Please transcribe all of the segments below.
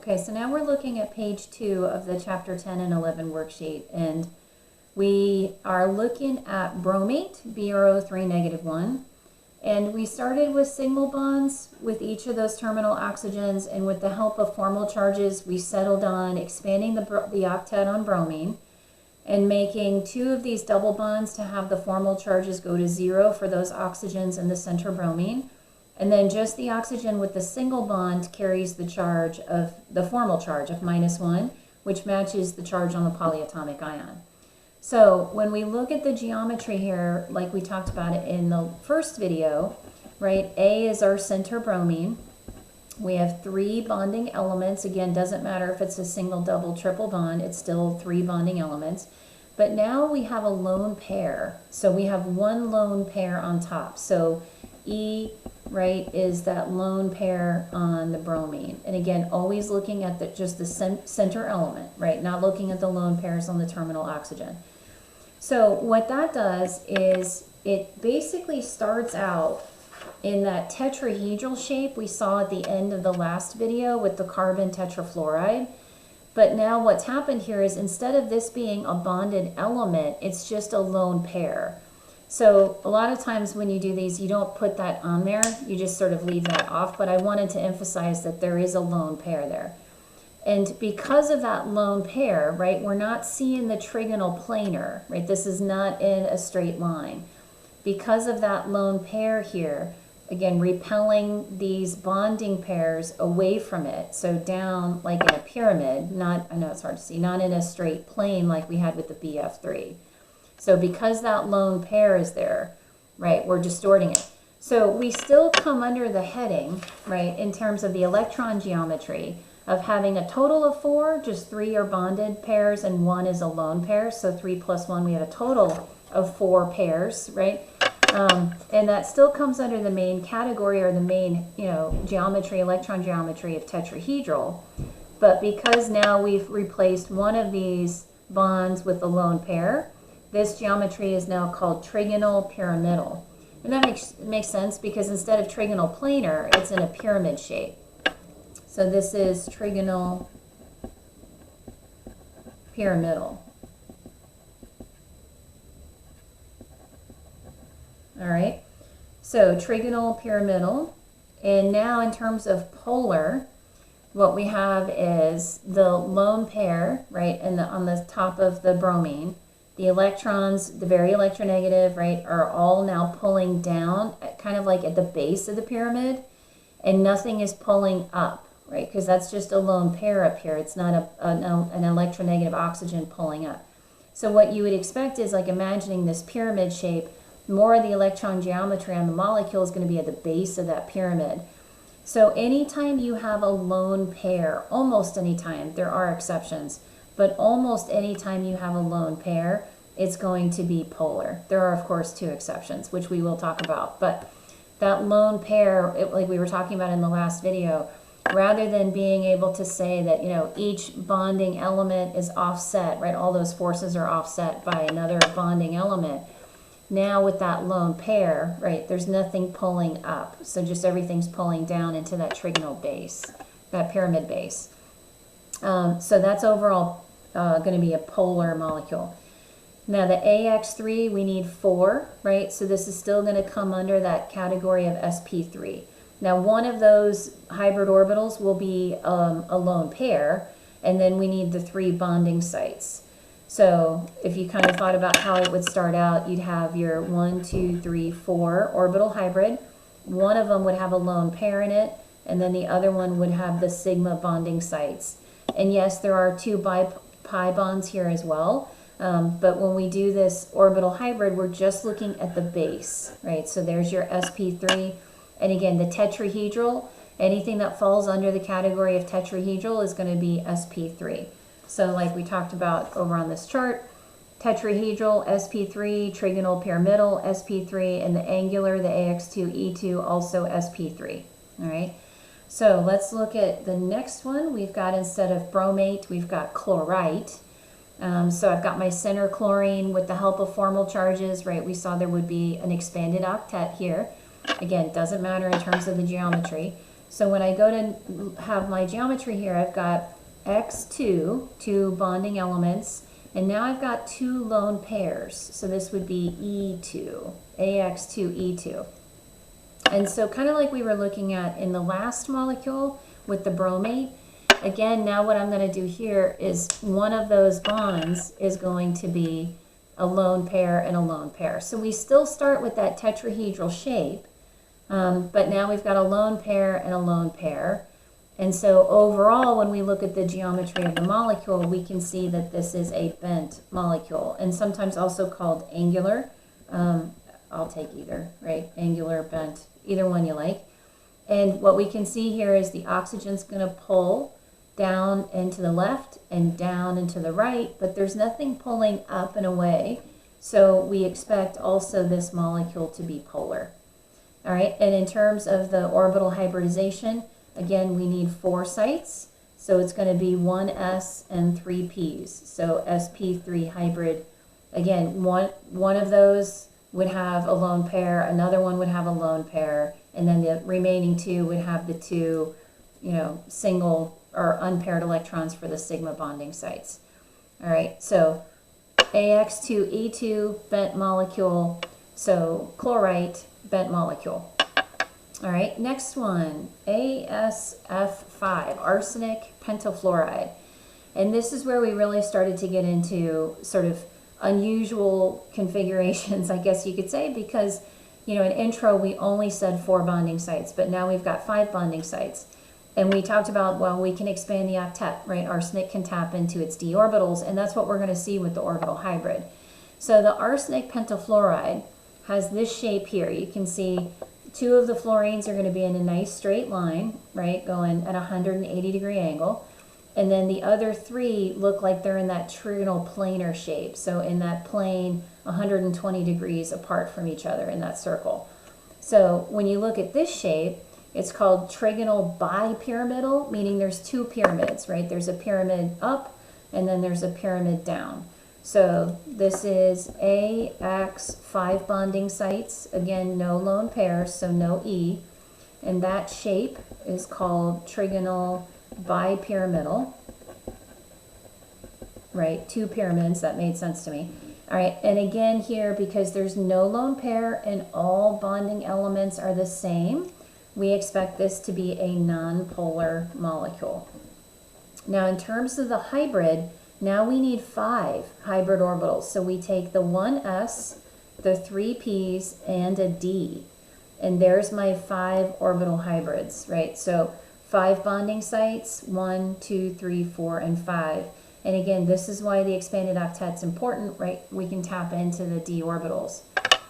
Okay, so now we're looking at page 2 of the chapter 10 and 11 worksheet, and we are looking at bromate, BRO3-1, and we started with signal bonds with each of those terminal oxygens, and with the help of formal charges, we settled on expanding the octet on bromine and making 2 of these double bonds to have the formal charges go to 0 for those oxygens in the center bromine. And then just the oxygen with the single bond carries the charge of the formal charge of -1, which matches the charge on the polyatomic ion. So when we look at the geometry here, like we talked about it in the first video, right? A is our center bromine. We have 3 bonding elements. Again, doesn't matter if it's a single, double, triple bond, it's still 3 bonding elements. But now we have a lone pair. So we have 1 lone pair on top. So E, right, is that lone pair on the bromine. And again, always looking at just the center element, right? Not looking at the lone pairs on the terminal oxygen. So what that does is it basically starts out in that tetrahedral shape we saw at the end of the last video with the carbon tetrafluoride. But now what's happened here is instead of this being a bonded element, it's just a lone pair. So a lot of times when you do these, you don't put that on there, you just sort of leave that off, but I wanted to emphasize that there is a lone pair there. And because of that lone pair, right, we're not seeing the trigonal planar, right? This is not in a straight line. Because of that lone pair here, again, repelling these bonding pairs away from it, so down like in a pyramid, not, I know it's hard to see, not in a straight plane like we had with the BF3. So because that lone pair is there, right, we're distorting it. So we still come under the heading, right, in terms of the electron geometry of having a total of 4, just 3 are bonded pairs and 1 is a lone pair. So 3 plus 1, we have a total of 4 pairs, right? And that still comes under the main category or the main, geometry, electron geometry of tetrahedral. But because now we've replaced one of these bonds with a lone pair, this geometry is now called trigonal pyramidal. And that makes sense because instead of trigonal planar, it's in a pyramid shape. So this is trigonal pyramidal. All right, so trigonal pyramidal. And now in terms of polar, what we have is the lone pair, right, and on the top of the bromine. The electrons, the very electronegative, right, are all now pulling down, kind of like at the base of the pyramid, and nothing is pulling up, right, because that's just a lone pair up here. It's not an electronegative oxygen pulling up. So what you would expect is, like, imagining this pyramid shape, more of the electron geometry on the molecule is going to be at the base of that pyramid. So anytime you have a lone pair, almost anytime, there are exceptions, but almost any time you have a lone pair, it's going to be polar. There are, of course, 2 exceptions, which we will talk about. But that lone pair, like we were talking about in the last video, rather than being able to say that, each bonding element is offset, right? All those forces are offset by another bonding element. Now with that lone pair, right, there's nothing pulling up. So just everything's pulling down into that trigonal base, that pyramid base. So that's overall going to be a polar molecule. Now the AX3, we need 4, right? So this is still going to come under that category of sp3. Now one of those hybrid orbitals will be a lone pair, and then we need the 3 bonding sites. So if you kind of thought about how it would start out, you'd have your 1, 2, 3, 4 orbital hybrid. One of them would have a lone pair in it, and then the other one would have the sigma bonding sites. And yes, there are 2 pi bonds here as well, but when we do this orbital hybrid, we're just looking at the base, right? So there's your sp3, and again, the tetrahedral, anything that falls under the category of tetrahedral is going to be sp3. So like we talked about over on this chart, tetrahedral, sp3, trigonal pyramidal, sp3, and the angular, the AX2E2, also sp3, all right? So let's look at the next one. We've got, instead of bromate, we've got chlorite. So I've got my center chlorine with the help of formal charges, right? We saw there would be an expanded octet here. Again, doesn't matter in terms of the geometry. So when I go to have my geometry here, I've got X2, two bonding elements, and now I've got two lone pairs. So this would be E2, AX2E2. And so kind of like we were looking at in the last molecule with the bromate, again, now what I'm going to do here is one of those bonds is going to be a lone pair and a lone pair. So we still start with that tetrahedral shape, but now we've got a lone pair and a lone pair. And so overall, when we look at the geometry of the molecule, we can see that this is a bent molecule, and sometimes also called angular. I'll take either, right? Angular, bent, either one you like. And what we can see here is the oxygen's going to pull down and to the left and down and to the right, but there's nothing pulling up and away. So we expect also this molecule to be polar. All right, and in terms of the orbital hybridization, again, we need 4 sites. So it's going to be 1s and 3 p's. So sp3 hybrid. Again, one of those would have a lone pair, another one would have a lone pair, and then the remaining 2 would have the 2, single or unpaired electrons for the sigma bonding sites. All right, so AX2E2 bent molecule, so chlorite bent molecule. All right, next one, ASF5, arsenic pentafluoride. And this is where we really started to get into sort of unusual configurations, I guess you could say, because, in intro we only said 4 bonding sites, but now we've got 5 bonding sites. And we talked about, well, we can expand the octet, right? Arsenic can tap into its d orbitals, and that's what we're going to see with the orbital hybrid. So the arsenic pentafluoride has this shape here. You can see 2 of the fluorines are going to be in a nice straight line, right, going at a 180-degree angle. And then the other 3 look like they're in that trigonal planar shape. So in that plane, 120 degrees apart from each other in that circle. So when you look at this shape, it's called trigonal bipyramidal, meaning there's 2 pyramids, right? There's a pyramid up and then there's a pyramid down. So this is AX 5 bonding sites. Again, no lone pairs, so no E. And that shape is called trigonal bipyramidal, right? 2 pyramids, that made sense to me. All right, and again here, because there's no lone pair and all bonding elements are the same, we expect this to be a nonpolar molecule. Now in terms of the hybrid, now we need 5 hybrid orbitals. So we take the 1s, the 3 p's, and a d. And there's my 5 orbital hybrids, right? So 5 bonding sites, 1, 2, 3, 4, and 5. And again, this is why the expanded octet's important, right? We can tap into the d orbitals,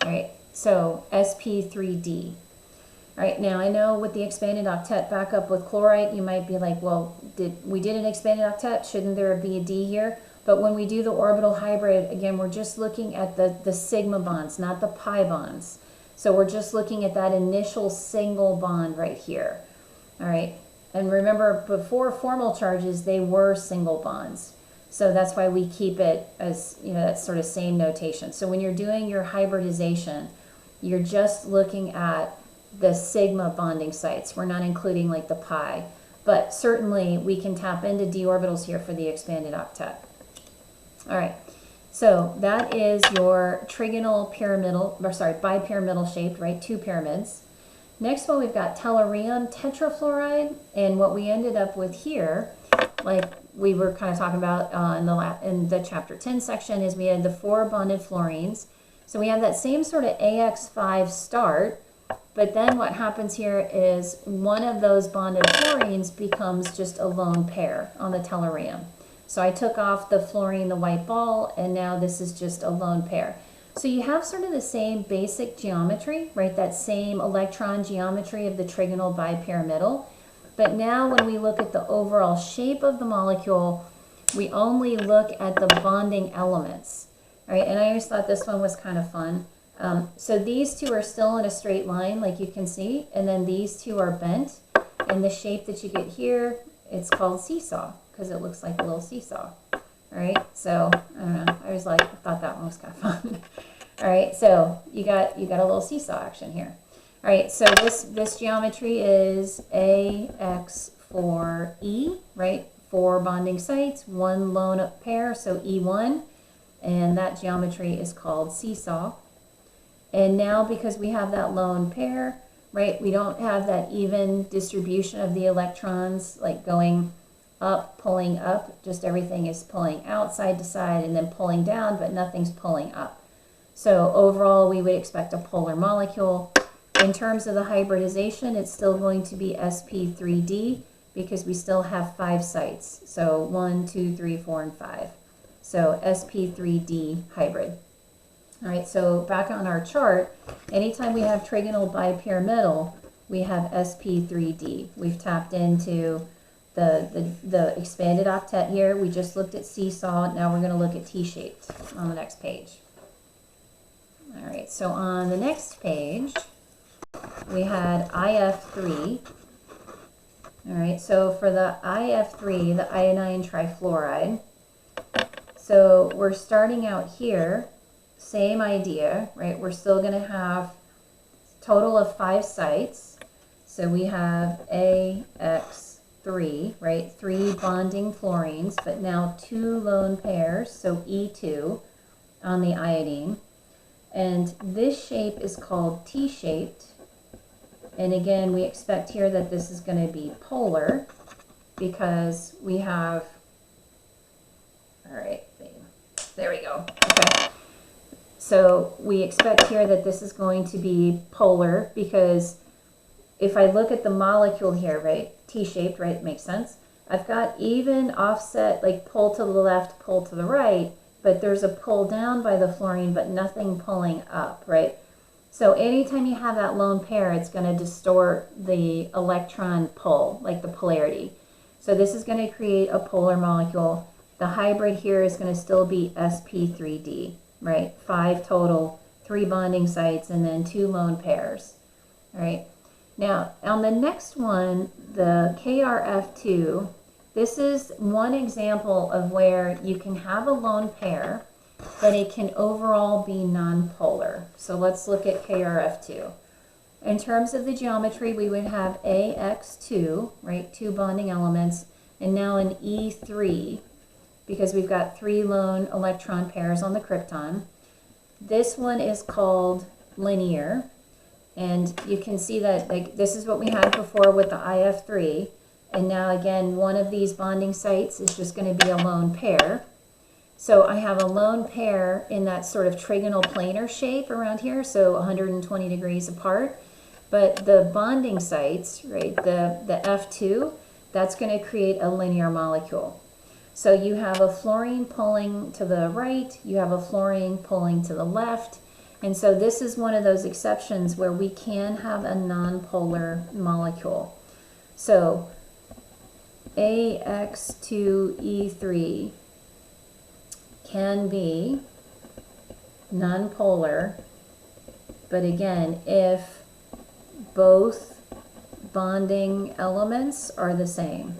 right? So sp3d. All right, now I know with the expanded octet back up with chlorite, you might be like, well, we did an expanded octet, shouldn't there be a D here? But when we do the orbital hybrid, again, we're just looking at the sigma bonds, not the pi bonds. So we're just looking at that initial single bond right here. All right, and remember, before formal charges, they were single bonds. So that's why we keep it as, that sort of same notation. So when you're doing your hybridization, you're just looking at the sigma bonding sites. We're not including like the pi, but certainly we can tap into d orbitals here for the expanded octet. All right, so that is your trigonal bipyramidal shaped, right? 2 pyramids. Next one, we've got tellurium tetrafluoride, and what we ended up with here, like we were kind of talking about in the chapter 10 section, is we had the 4 bonded fluorines. So we have that same sort of AX5 start, but then what happens here is one of those bonded fluorines becomes just a lone pair on the tellurium. So I took off the fluorine, the white ball, and now this is just a lone pair. So you have sort of the same basic geometry, right? That same electron geometry of the trigonal bipyramidal. But now when we look at the overall shape of the molecule, we only look at the bonding elements, right? And I always thought this one was kind of fun. So these 2 are still in a straight line, like you can see, and then these 2 are bent. And the shape that you get here, it's called seesaw, because it looks like a little seesaw. All right, so I don't know. I thought that one was kind of fun. All right, so you got a little seesaw action here. All right, so this geometry is AX4E, right? 4 bonding sites, 1 lone pair, so E1, and that geometry is called seesaw. And now because we have that lone pair, right, we don't have that even distribution of the electrons, like going up, pulling up, just everything is pulling out side to side and then pulling down, but nothing's pulling up. So overall, we would expect a polar molecule. In terms of the hybridization, it's still going to be sp3d because we still have 5 sites. So 1, 2, 3, 4, and 5. So sp3d hybrid. All right, so back on our chart, anytime we have trigonal bipyramidal, we have sp3d. We've tapped into the expanded octet here. We just looked at seesaw. Now we're going to look at T-shaped on the next page. All right, so on the next page, we had IF3. All right, so for the IF3, the iodine trifluoride, so we're starting out here, same idea, right? We're still going to have total of 5 sites. So we have AX3, right? 3 bonding fluorines, but now 2 lone pairs, so E2 on the iodine. And this shape is called T-shaped. And again, we expect here that this is going to be polar because we have, all right, there we go. Okay. So we expect here that this is going to be polar because if I look at the molecule here, right, T-shaped, right, it makes sense. I've got even offset, like pull to the left, pull to the right, but there's a pull down by the fluorine, but nothing pulling up, right? So anytime you have that lone pair, it's going to distort the electron pull, like the polarity. So this is going to create a polar molecule. The hybrid here is going to still be sp3d, right? 5 total, 3 bonding sites, and then 2 lone pairs, all right? Now, on the next one, the KRF2, this is one example of where you can have a lone pair, but it can overall be nonpolar. So let's look at KRF2. In terms of the geometry, we would have AX2, right, 2 bonding elements, and now an E3, because we've got 3 lone electron pairs on the krypton. This one is called linear, and you can see that like this is what we had before with the IF3, and now again, one of these bonding sites is just going to be a lone pair. So I have a lone pair in that sort of trigonal planar shape around here, so 120 degrees apart. But the bonding sites, right, the F2, that's going to create a linear molecule. So you have a fluorine pulling to the right, you have a fluorine pulling to the left, and so this is one of those exceptions where we can have a nonpolar molecule. So AX2E3 can be nonpolar, but again, if both bonding elements are the same.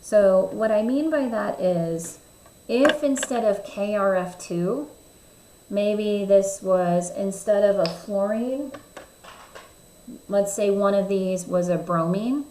So what I mean by that is, if instead of KRF2, maybe this was, instead of a fluorine, let's say one of these was a bromine,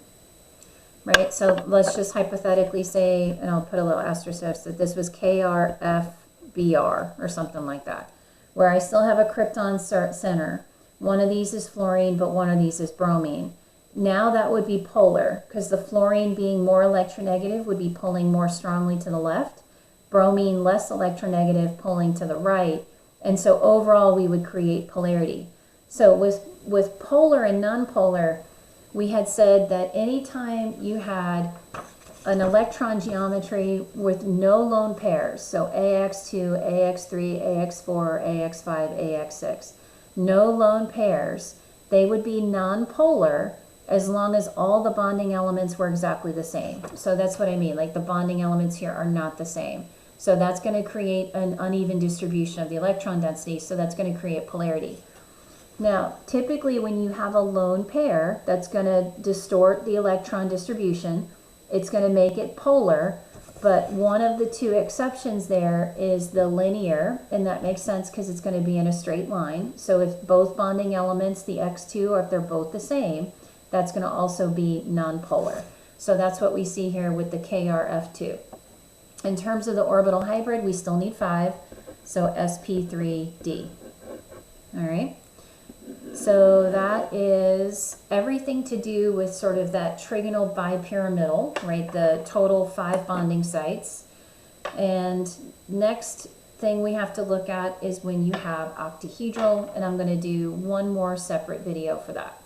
right? So let's just hypothetically say, and I'll put a little asterisk, that this was KRFBr or something like that, where I still have a krypton center. One of these is fluorine, but one of these is bromine. Now that would be polar, because the fluorine being more electronegative would be pulling more strongly to the left, bromine less electronegative pulling to the right, and so overall we would create polarity. So with polar and nonpolar, we had said that anytime you had an electron geometry with no lone pairs, so AX2, AX3, AX4, AX5, AX6, no lone pairs, they would be nonpolar as long as all the bonding elements were exactly the same. So that's what I mean, like the bonding elements here are not the same. So that's going to create an uneven distribution of the electron density, so that's going to create polarity. Now, typically when you have a lone pair, that's going to distort the electron distribution. It's going to make it polar, But one of the two exceptions there is the linear, and that makes sense because it's going to be in a straight line. So if both bonding elements, the X2, or if they're both the same, that's going to also be nonpolar. So that's what we see here with the KrF2. In terms of the orbital hybrid, we still need 5, so sp3d. All right. So that is everything to do with sort of that trigonal bipyramidal, right? The total 5 bonding sites. And next thing we have to look at is when you have octahedral, and I'm going to do one more separate video for that.